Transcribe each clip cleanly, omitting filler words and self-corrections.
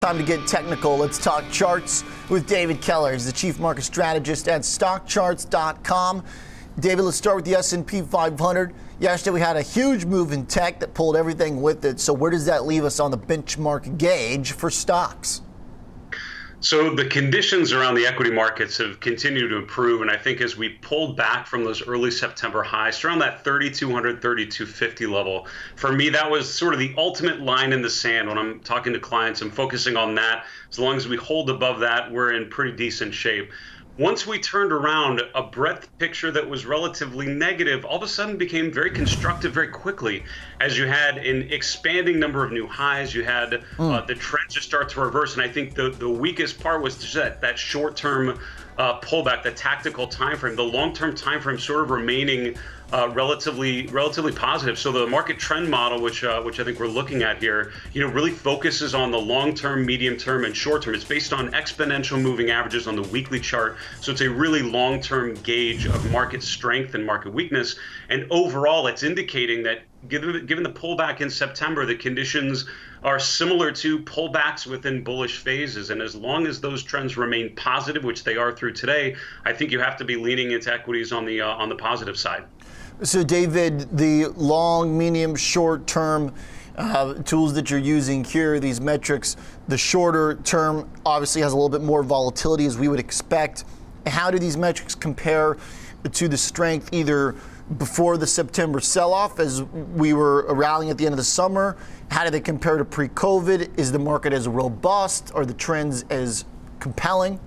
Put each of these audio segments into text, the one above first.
Time to get technical. Let's talk charts with David Keller. He's the chief market strategist at stockcharts.com. David, let's start with the S&P 500. Yesterday we had a huge move in tech that pulled everything with it. So where does that leave us on the benchmark gauge for stocks? So the conditions around the equity markets have continued to improve, and I think as we pulled back from those early September highs, around that 3,200, 3,250 level, for me that was sort of the ultimate line in the sand. When I'm talking to clients, I'm focusing on that. As long as we hold above that, we're in pretty decent shape. Once we turned around, a breadth picture that was relatively negative all of a sudden became very constructive very quickly. As you had an expanding number of new highs, you had the trend just start to reverse. And I think the weakest part was just that short-term pullback, the tactical time frame, the long-term time frame sort of remaining relatively positive. So the market trend model, which I think we're looking at here, really focuses on the long-term, medium-term, and short-term. It's based on exponential moving averages on the weekly chart. So it's a really long-term gauge of market strength and market weakness. And overall, it's indicating that given the pullback in September, the conditions are similar to pullbacks within bullish phases. And as long as those trends remain positive, which they are through today, I think you have to be leaning into equities on the positive side. So David, the long, medium, short-term tools that you're using here, these metrics, the shorter term obviously has a little bit more volatility as we would expect. How do these metrics compare to the strength either before the September sell-off as we were rallying at the end of the summer? How do they compare to pre-COVID? Is the market as robust? Are the trends as compelling?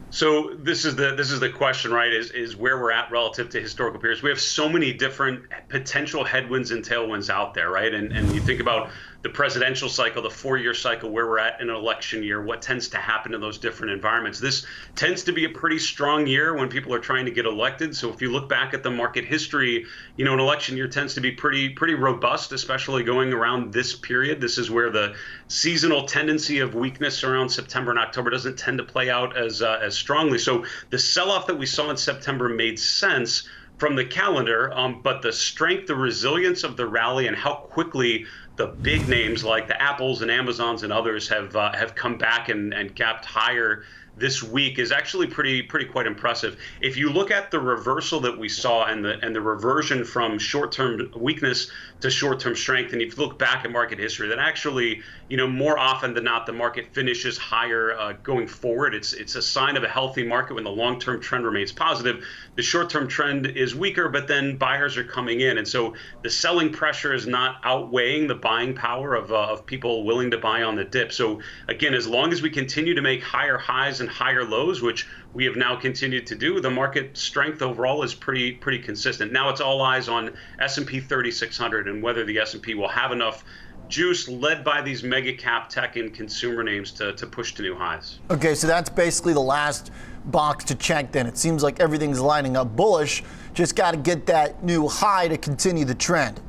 So this is the question, right? Is where we're at relative to historical periods. We have so many different potential headwinds and tailwinds out there, right? And you think about the presidential cycle, the 4-year cycle, where we're at in an election year, what tends to happen in those different environments. This tends to be a pretty strong year when people are trying to get elected. So if you look back at the market history, an election year tends to be pretty robust, especially going around this period. This is where the seasonal tendency of weakness around September and October doesn't tend to play out as strongly. So the sell-off that we saw in September made sense from the calendar, but the strength, the resilience of the rally, and how quickly the big names like the Apples and Amazons and others have come back and gapped higher this week is actually quite impressive. If you look at the reversal that we saw and the reversion from short-term weakness to short-term strength, and if you look back at market history, that actually, more often than not, the market finishes higher going forward. It's a sign of a healthy market when the long-term trend remains positive. The short-term trend is weaker, but then buyers are coming in, and so the selling pressure is not outweighing the buying power of people willing to buy on the dip. So again, as long as we continue to make higher highs and higher lows, which we have now continued to do, the market strength overall is pretty consistent. Now it's all eyes on S&P 3600 and whether the S&P will have enough juice led by these mega cap tech and consumer names to push to new highs. Okay, so that's basically the last box to check then. It seems like everything's lining up bullish. Just got to get that new high to continue the trend.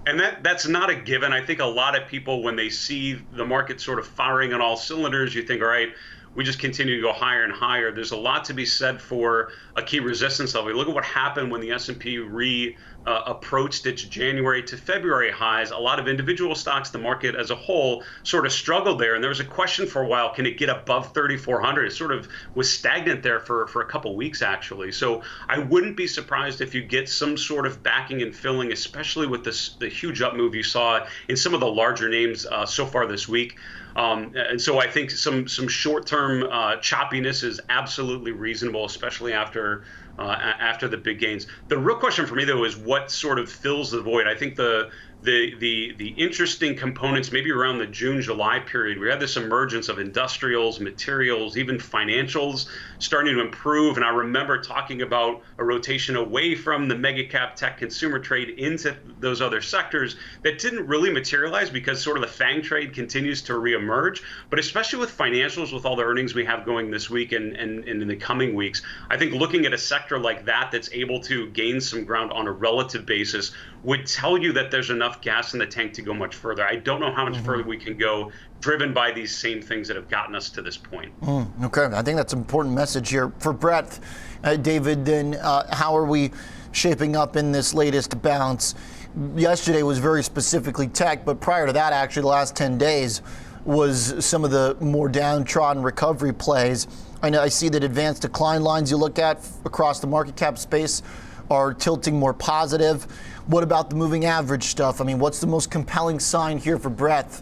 And that's not a given. I think a lot of people, when they see the market sort of firing on all cylinders, you think, all right, we just continue to go higher and higher. There's a lot to be said for a key resistance level. Look at what happened when the S&P approached its January to February highs. A lot of individual stocks, the market as a whole, sort of struggled there. And there was a question for a while, can it get above 3,400? It sort of was stagnant there for a couple weeks, actually. So I wouldn't be surprised if you get some sort of backing and filling, especially with the huge up move you saw in some of the larger names so far this week. And so I think some short-term choppiness is absolutely reasonable, especially after the big gains. The real question for me, though, is what sort of fills the void. I think the interesting components, maybe around the June-July period, we had this emergence of industrials, materials, even financials starting to improve. And I remember talking about a rotation away from the mega cap tech consumer trade into those other sectors that didn't really materialize because sort of the FANG trade continues to reemerge. But especially with financials, with all the earnings we have going this week and in the coming weeks, I think looking at a sector like that that's able to gain some ground on a relative basis would tell you that there's enough gas in the tank to go much further. I don't know how much further we can go, driven by these same things that have gotten us to this point. Okay, I think that's an important message here. For breadth, David, then how are we shaping up in this latest bounce? yesterday was very specifically tech, but prior to that, actually, the last 10 days was some of the more downtrodden recovery plays. I see that advanced decline lines you look at across the market cap space are tilting more positive. What about the moving average stuff? I mean, what's the most compelling sign here for breadth?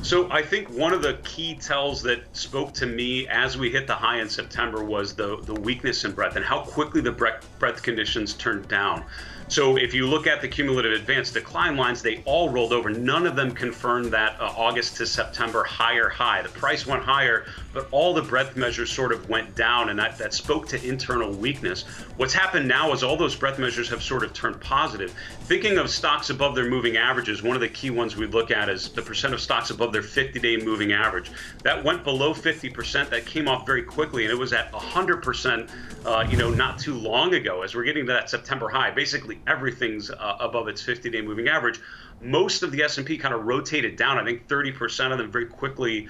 So I think one of the key tells that spoke to me as we hit the high in September was the weakness in breadth and how quickly the breadth conditions turned down. So if you look at the cumulative advanced decline lines, they all rolled over. None of them confirmed that August to September higher high. The price went higher, but all the breadth measures sort of went down, and that spoke to internal weakness. What's happened now is all those breadth measures have sort of turned positive. Thinking of stocks above their moving averages, one of the key ones we look at is the percent of stocks above their 50-day moving average. That went below 50%. That came off very quickly, and it was at 100%, not too long ago. As we're getting to that September high, basically everything's above its 50-day moving average. Most of the S&P kind of rotated down. I think 30% of them very quickly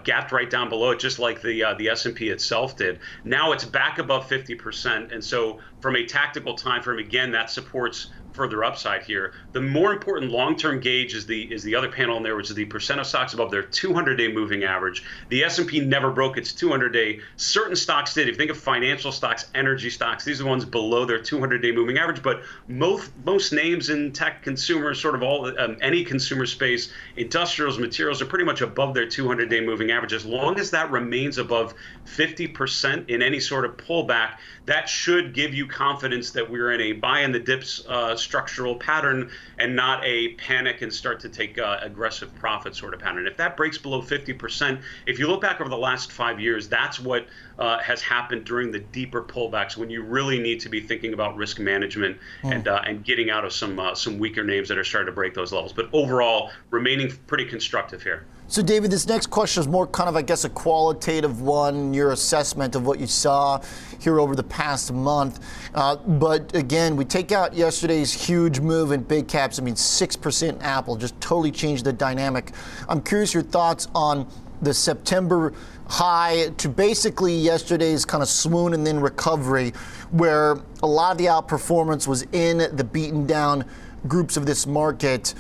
gapped right down below it, just like the S&P itself did. Now it's back above 50%, and so from a tactical time frame, again, that supports further upside here. The more important long-term gauge is the other panel in there, which is the percent of stocks above their 200-day moving average. The S&P never broke its 200-day. Certain stocks did. If you think of financial stocks, energy stocks, these are the ones below their 200-day moving average. But most names in tech, consumer, sort of all any consumer space, industrials, materials are pretty much above their 200-day moving average. As long as that remains above 50% in any sort of pullback, that should give you confidence that we're in a buy in the dips structural pattern and not a panic and start to take aggressive profit sort of pattern. If that breaks below 50%, if you look back over the last 5 years, that's what has happened during the deeper pullbacks when you really need to be thinking about risk management and getting out of some weaker names that are starting to break those levels. But overall, remaining pretty constructive here. So, David, this next question is more kind of, I guess, a qualitative one, your assessment of what you saw here over the past month. But again, we take out yesterday's huge move in big caps. I mean, 6% Apple just totally changed the dynamic. I'm curious your thoughts on the September high to basically yesterday's kind of swoon and then recovery, where a lot of the outperformance was in the beaten down groups of this market.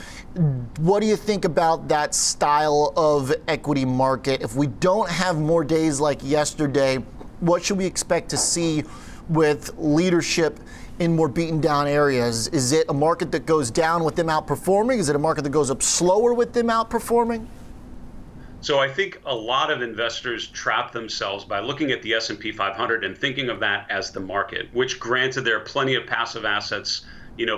What do you think about that style of equity market? If we don't have more days like yesterday, what should we expect to see with leadership in more beaten down areas? Is it a market that goes down with them outperforming? Is it a market that goes up slower with them outperforming? So I think a lot of investors trap themselves by looking at the S&P 500 and thinking of that as the market, which granted there are plenty of passive assets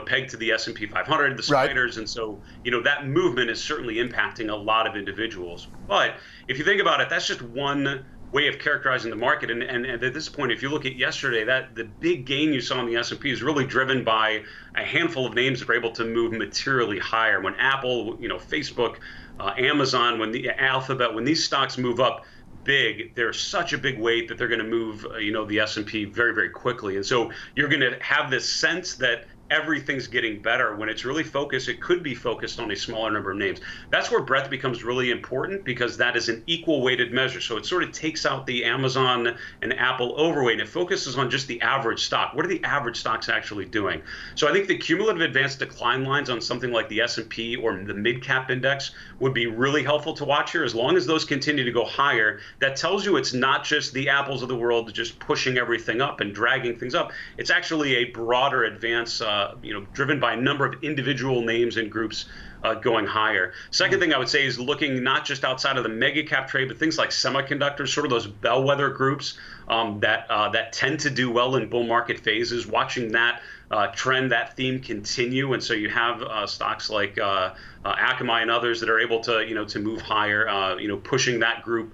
pegged to the S&P 500, the spiders, right. And so, that movement is certainly impacting a lot of individuals. But if you think about it, that's just one way of characterizing the market. And at this point, if you look at yesterday, that the big gain you saw in the S&P is really driven by a handful of names that were able to move materially higher. When Apple, Facebook, Amazon, when the Alphabet, when these stocks move up big, they're such a big weight that they're going to move, the S&P very, very quickly. And so you're going to have this sense that everything's getting better when it's really focused. It could be focused on a smaller number of names. That's where breadth becomes really important, because that is an equal weighted measure. So it sort of takes out the Amazon and Apple overweight and it focuses on just the average stock. What are the average stocks actually doing? So I think the cumulative advanced decline lines on something like the S&P or the mid cap index would be really helpful to watch here. As long as those continue to go higher, that tells you it's not just the Apples of the world just pushing everything up and dragging things up. It's actually a broader advance driven by a number of individual names and groups going higher. Second thing I would say is looking not just outside of the mega cap trade, but things like semiconductors, sort of those bellwether groups that tend to do well in bull market phases, watching that trend, that theme continue. And so you have stocks like Akamai and others that are able to move higher, pushing that group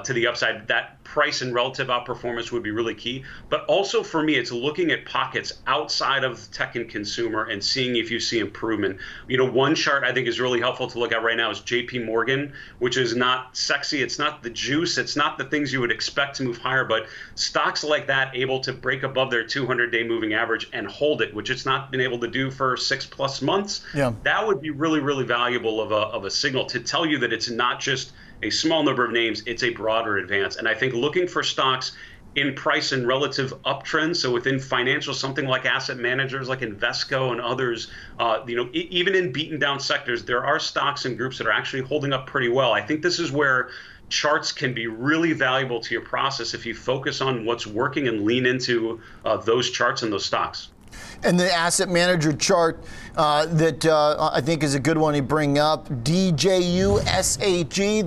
to the upside. That price and relative outperformance would be really key. But also for me, it's looking at pockets outside of tech and consumer and seeing if you see improvement. One chart I think is really helpful to look at right now is JP Morgan, which is not sexy. It's not the juice. It's not the things you would expect to move higher, but stocks like that able to break above their 200-day moving average and hold it, which it's not been able to do for 6+ months. Yeah. That would be really, really valuable of a signal to tell you that it's not just a small number of names, it's a broader advance. And I think looking for stocks in price and relative uptrend. So within financial, something like asset managers like Invesco and others, even in beaten down sectors, there are stocks and groups that are actually holding up pretty well. I think this is where charts can be really valuable to your process if you focus on what's working and lean into those charts and those stocks. And the asset manager chart that I think is a good one to bring up, DJUSAG,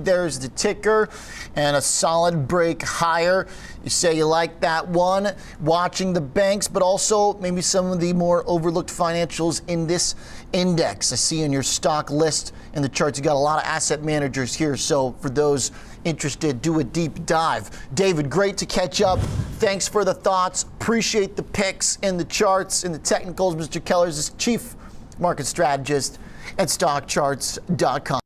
there's the ticker, and a solid break higher. You say you like that one, watching the banks, but also maybe some of the more overlooked financials in this index. I see in your stock list in the charts, you got a lot of asset managers here. So for those interested, do a deep dive. David, great to catch up. Thanks for the thoughts. Appreciate the picks and the charts and the technicals. Mr. Keller is Chief Market Strategist at StockCharts.com.